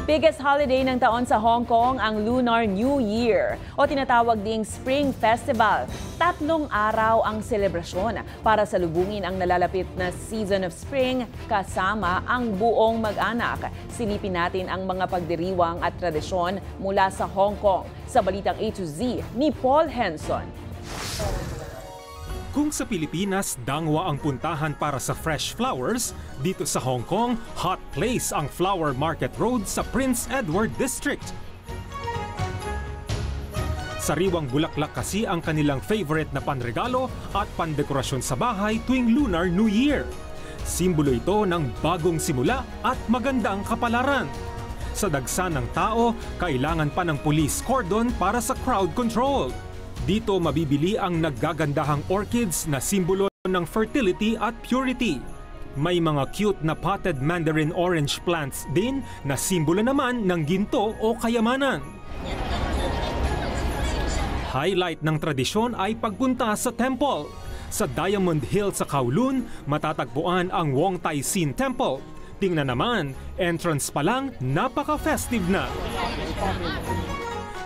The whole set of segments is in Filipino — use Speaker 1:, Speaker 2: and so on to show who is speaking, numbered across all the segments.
Speaker 1: Biggest holiday ng taon sa Hong Kong ang Lunar New Year o tinatawag ding Spring Festival. 3 araw ang selebrasyon para salubungin ang nalalapit na season of spring kasama ang buong mag-anak. Silipin natin ang mga pagdiriwang at tradisyon mula sa Hong Kong sa Balitang A to Z ni Paul Henson.
Speaker 2: Kung sa Pilipinas, dangwa ang puntahan para sa fresh flowers, dito sa Hong Kong, hot place ang Flower Market Road sa Prince Edward District. Sariwang bulaklak kasi ang kanilang favorite na panregalo at pandekorasyon sa bahay tuwing Lunar New Year. Simbolo ito ng bagong simula at magandang kapalaran. Sa dagsa ng tao, kailangan pa ng police cordon para sa crowd control. Dito mabibili ang naggagandahang orchids na simbolo ng fertility at purity. May mga cute na potted mandarin orange plants din na simbolo naman ng ginto o kayamanan. Highlight ng tradisyon ay pagpunta sa temple. Sa Diamond Hill sa Kowloon, matatagpuan ang Wong Tai Sin Temple. Tingnan naman, entrance pa lang, napaka-festive na.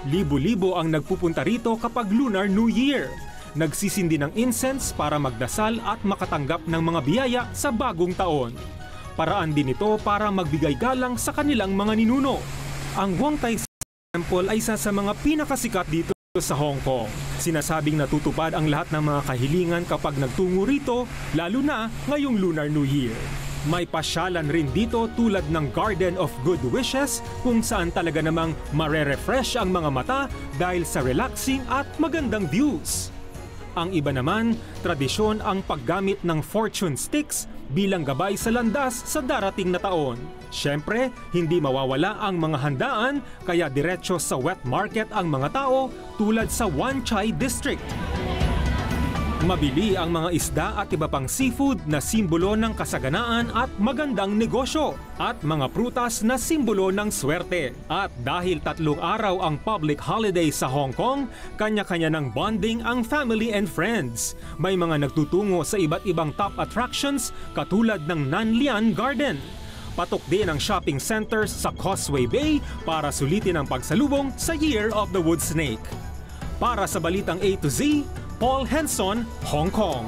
Speaker 2: Libo-libo ang nagpupunta rito kapag Lunar New Year. Nagsisindi ng incense para magdasal at makatanggap ng mga biyaya sa bagong taon. Paraan din ito para magbigay galang sa kanilang mga ninuno. Ang Wong Tai Sin Temple ay isa sa mga pinakasikat dito sa Hong Kong. Sinasabing natutupad ang lahat ng mga kahilingan kapag nagtungo rito, lalo na ngayong Lunar New Year. May pasyalan rin dito tulad ng Garden of Good Wishes kung saan talaga namang mare-refresh ang mga mata dahil sa relaxing at magandang views. Ang iba naman, tradisyon ang paggamit ng fortune sticks bilang gabay sa landas sa darating na taon. Siyempre, hindi mawawala ang mga handaan kaya diretso sa wet market ang mga tao tulad sa Wan Chai District. Mabili ang mga isda at iba pang seafood na simbolo ng kasaganaan at magandang negosyo at mga prutas na simbolo ng swerte. At dahil 3 araw ang public holiday sa Hong Kong, kanya-kanya ng bonding ang family and friends. May mga nagtutungo sa iba't ibang top attractions katulad ng Nanlian Garden. Patok din ang shopping centers sa Causeway Bay para sulitin ang pagsalubong sa Year of the Wood Snake. Para sa Balitang A to Z, Paul Henson, Hong Kong.